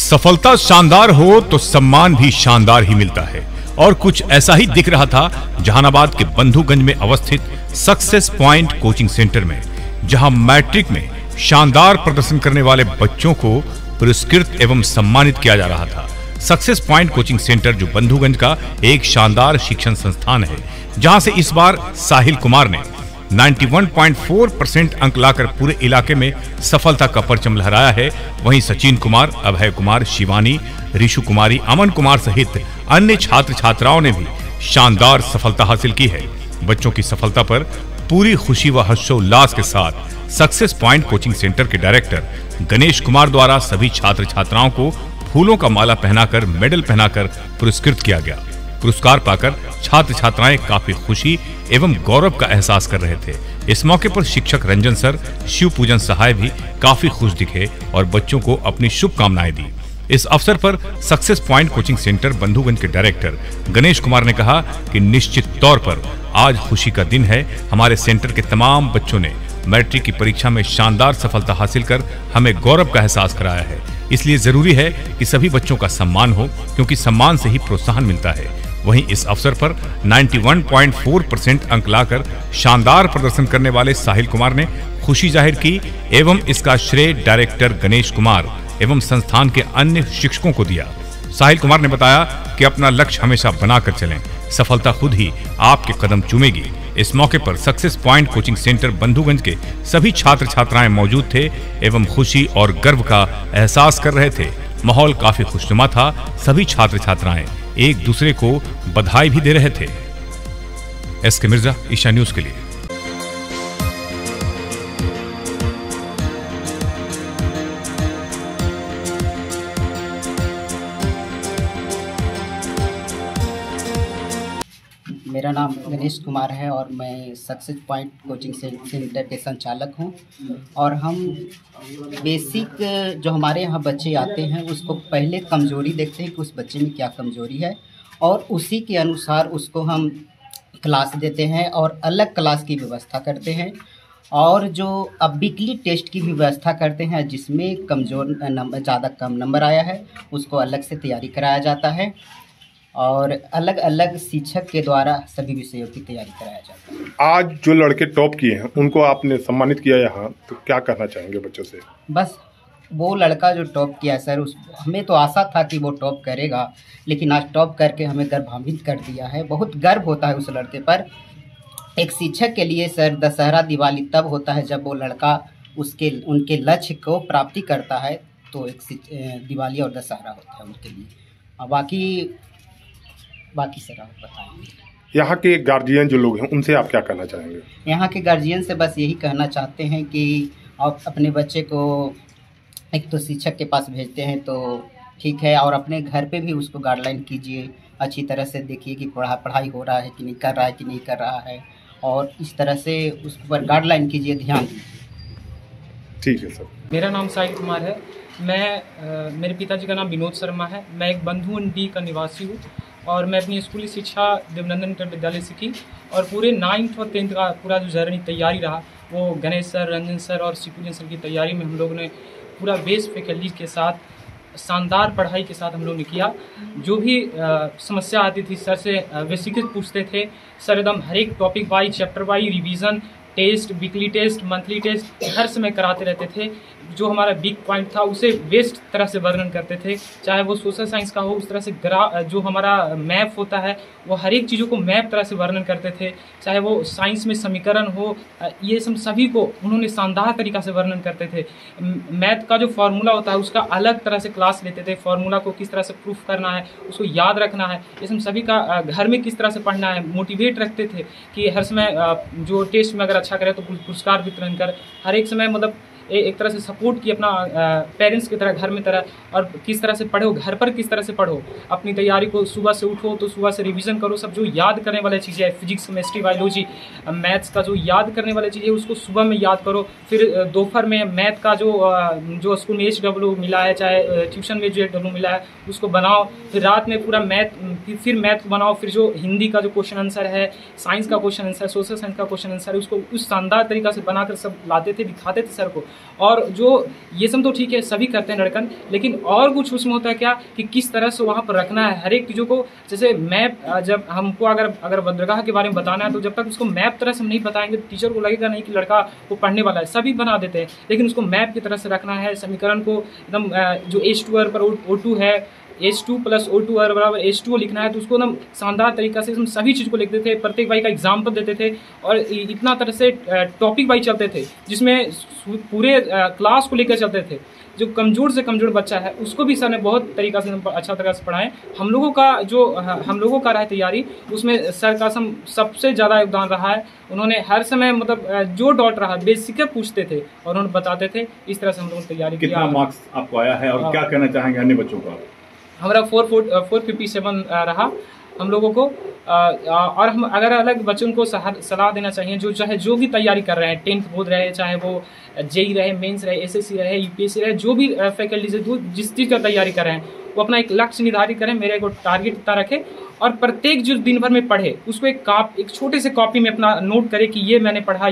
सफलता शानदार हो तो सम्मान भी शानदार ही मिलता है और कुछ ऐसा ही दिख रहा था जहानाबाद के बंधुगंज में अवस्थित सक्सेस पॉइंट कोचिंग सेंटर में, जहां मैट्रिक में शानदार प्रदर्शन करने वाले बच्चों को पुरस्कृत एवं सम्मानित किया जा रहा था। सक्सेस पॉइंट कोचिंग सेंटर जो बंधुगंज का एक शानदार शिक्षण संस्थान है, जहां से इस बार साहिल कुमार ने 91.4% अंक लाकर पूरे इलाके में सफलता का परचम लहराया है। वहीं सचिन कुमार, अभय कुमार, शिवानी, ऋषु कुमारी, अमन कुमार सहित अन्य छात्र छात्राओं ने भी शानदार सफलता हासिल की है। बच्चों की सफलता पर पूरी खुशी व हर्षोल्लास के साथ सक्सेस पॉइंट कोचिंग सेंटर के डायरेक्टर गणेश कुमार द्वारा सभी छात्र छात्राओं को फूलों का माला पहनाकर, मेडल पहनाकर पुरस्कृत किया गया। पुरस्कार पाकर छात्र छात्राएं काफी खुशी एवं गौरव का एहसास कर रहे थे। इस मौके पर शिक्षक रंजन सर, शिव पूजन सहाय भी काफी खुश दिखे और बच्चों को अपनी शुभकामनाएं दी। इस अवसर पर success point coaching centre Bandhuganj के डायरेक्टर गणेश कुमार ने कहा कि निश्चित तौर पर आज खुशी का दिन है। हमारे सेंटर के तमाम बच्चों ने मैट्रिक की परीक्षा में शानदार सफलता हासिल कर हमें गौरव का एहसास कराया है। इसलिए जरूरी है कि सभी बच्चों का सम्मान हो, क्योंकि सम्मान से ही प्रोत्साहन मिलता है। वहीं इस अवसर पर 91.4% अंक लाकर शानदार प्रदर्शन करने वाले साहिल कुमार ने खुशी जाहिर की एवं इसका श्रेय डायरेक्टर गणेश कुमार एवं संस्थान के अन्य शिक्षकों को दिया। साहिल कुमार ने बताया कि अपना लक्ष्य हमेशा बनाकर चलें, सफलता खुद ही आपके कदम चूमेगी। इस मौके पर success point coaching centre Bandhuganj के सभी छात्र छात्राएं मौजूद थे एवं खुशी और गर्व का एहसास कर रहे थे। माहौल काफी खुशनुमा था। सभी छात्र छात्राएं एक दूसरे को बधाई भी दे रहे थे। एसके मिर्जा, ईशा न्यूज के लिए। मेरा नाम गणेश कुमार है और मैं सक्सेस पॉइंट कोचिंग सेंटर के संचालक हूं। और हम बेसिक जो हमारे यहाँ बच्चे आते हैं उसको पहले कमज़ोरी देखते हैं कि उस बच्चे में क्या कमज़ोरी है और उसी के अनुसार उसको हम क्लास देते हैं और अलग क्लास की व्यवस्था करते हैं। और जो अब वीकली टेस्ट की भी व्यवस्था करते हैं, जिसमें कमज़ोर नंबर ज़्यादा कम नंबर आया है उसको अलग से तैयारी कराया जाता है और अलग अलग शिक्षक के द्वारा सभी विषयों की तैयारी कराया जाता है। आज जो लड़के टॉप किए हैं उनको आपने सम्मानित किया यहाँ, तो क्या कहना चाहेंगे बच्चों से? बस वो लड़का जो टॉप किया सर, हमें तो आशा था कि वो टॉप करेगा, लेकिन आज टॉप करके हमें गर्वान्वित कर दिया है। बहुत गर्व होता है उस लड़के पर। एक शिक्षक के लिए सर दशहरा दिवाली तब होता है जब वो लड़का उनके लक्ष्य को प्राप्ति करता है, तो एक दिवाली और दशहरा होता है उनके लिए। बाकी सर आप बताएंगे। यहाँ के गार्जियन जो लोग हैं उनसे आप क्या कहना चाहेंगे? यहाँ के गार्जियन से बस यही कहना चाहते हैं कि आप अपने बच्चे को एक तो शिक्षक के पास भेजते हैं तो ठीक है, और अपने घर पे भी उसको गाइडलाइन कीजिए, अच्छी तरह से देखिए कि पढ़ाई हो रहा है कि नहीं कर रहा है कि नहीं कर रहा है, और इस तरह से उस पर गाइडलाइन कीजिए, ध्यान दीजिए। ठीक है सर। मेरा नाम साहिल कुमार है। मेरे पिताजी का नाम विनोद शर्मा है। मैं एक बंधुगंज डी का निवासी हूँ और मैं अपनी स्कूली शिक्षा देवनंदन इंटर विद्यालय से की और पूरे 9th और 10th का पूरा जो जर्नी तैयारी रहा वो गणेश सर, रंजन सर और शिवपूजन सर की तैयारी में हम लोग ने पूरा बेस्ट फैकल्टी के साथ शानदार पढ़ाई के साथ हम लोग ने किया। जो भी समस्या आती थी सर से बेसिक पूछते थे। सर एकदम हर एक topic wise, chapter wise revision, test, weekly test, monthly test हर समय कराते रहते थे। जो हमारा वीक पॉइंट था उसे बेस्ट तरह से वर्णन करते थे, चाहे वो सोशल साइंस का हो, उस तरह से जो हमारा मैप होता है वो हर एक चीज़ों को मैप तरह से वर्णन करते थे, चाहे वो साइंस में समीकरण हो, ये सब सभी को उन्होंने शानदार तरीक़ा से वर्णन करते थे। मैथ का जो फार्मूला होता है उसका अलग तरह से क्लास लेते थे, फार्मूला को किस तरह से प्रूफ करना है, उसको याद रखना है, ये सब सभी का घर में किस तरह से पढ़ना है, मोटिवेट रखते थे कि हर समय जो टेस्ट में अगर अच्छा करे तो पुरस्कार वितरण कर, हर एक समय मतलब एक तरह से सपोर्ट की अपना पेरेंट्स की तरह घर में तरह, और किस तरह से पढ़ो, घर पर किस तरह से पढ़ो, अपनी तैयारी को सुबह से उठो तो सुबह से रिवीजन करो, सब जो याद करने वाली चीज़ें है, फिजिक्स, केमिस्ट्री, बायोलॉजी, मैथ्स का जो याद करने वाली चीज़ें उसको सुबह में याद करो। फिर दोपहर में मैथ का जो स्कूल में HW मिला है, चाहे ट्यूशन में जो HW मिला है उसको बनाओ। फिर रात में पूरा फिर मैथ बनाओ। फिर जो हिंदी का जो क्वेश्चन आंसर है, साइंस का क्वेश्चन आंसर, सोशल साइंस का क्वेश्चन आंसर है, उसको उस शानदार तरीका से बनाकर सब लाते थे, दिखाते थे सर को। और जो ये सब तो ठीक है, सभी करते हैं लड़कन, लेकिन और कुछ उसमें होता है क्या कि किस तरह से वहाँ पर रखना है हर एक चीज़ों को। जैसे मैप, जब हमको अगर बंदरगाह के बारे में बताना है तो जब तक उसको मैप तरह से हम नहीं बताएंगे टीचर को लगेगा नहीं कि लड़का वो पढ़ने वाला है। सभी बना देते हैं, लेकिन उसको मैप की तरह से रखना है। समीकरण को एकदम जो H2 पर O2 है, H2 + O2 बराबर H2O लिखना है तो उसको एकदम शानदार तरीका से हम सभी चीज़ को लिखते थे, प्रत्येक भाई का एग्जाम्पल देते थे और इतना तरह से टॉपिक वाइज चलते थे जिसमें पूरे क्लास को लेकर चलते थे। जो कमज़ोर से कमज़ोर बच्चा है उसको भी सर ने बहुत तरीका से अच्छा तरह से पढ़ाएं। हम लोगों का रहा तैयारी, उसमें सर का सबसे ज़्यादा योगदान रहा है। उन्होंने हर समय मतलब जो डाउट रहा बेसिक पूछते थे और उन्होंने बताते थे। इस तरह से हम लोगों ने तैयारी किया। कितना मार्क्स आपको आया है और क्या कहना चाहेंगे अन्य बच्चों का? हमारा 457 रहा हम लोगों को। और हम अगर अलग बच्चों को सलाह देना चाहिए जो भी तैयारी कर रहे हैं, 10th बोर्ड रहे, चाहे वो जेई रहे, मेंस रहे, एसएससी रहे, यूपीएससी रहे, जो भी फैकल्टी से जिस चीज़ का तैयारी कर रहे हैं वो अपना एक लक्ष्य निर्धारित करें, मेरे को टारगेट इतना रखें और प्रत्येक जो दिन भर में पढ़े उसको एक छोटे से कॉपी में अपना नोट करे कि ये मैंने पढ़ा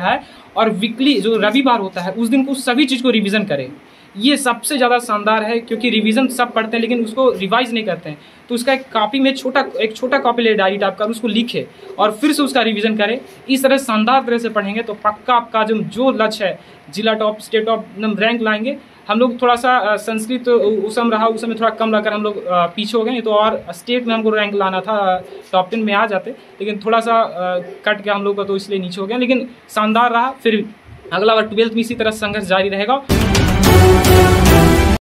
है। और वीकली जो रविवार होता है उस दिन को सभी चीज़ को रिवीजन करें। ये सबसे ज़्यादा शानदार है क्योंकि रिवीजन सब पढ़ते हैं लेकिन उसको रिवाइज नहीं करते हैं। तो उसका एक कॉपी में एक छोटा कॉपी ले डायरी टाइप का, उसको लिखे और फिर से उसका रिवीजन करें। इस तरह शानदार तरह से पढ़ेंगे तो पक्का आपका जो लक्ष्य है जिला टॉप, स्टेट टॉप रैंक लाएंगे। हम लोग थोड़ा सा संस्कृत उस समय थोड़ा कम लाकर हम लोग पीछे हो गए, तो और स्टेट में हमको रैंक लाना था, टॉप 10 में आ जाते, लेकिन थोड़ा सा कट गया हम लोग का तो इसलिए नीचे हो गया। लेकिन शानदार रहा। फिर अगला बार 12th में इसी तरह संघर्ष जारी रहेगा।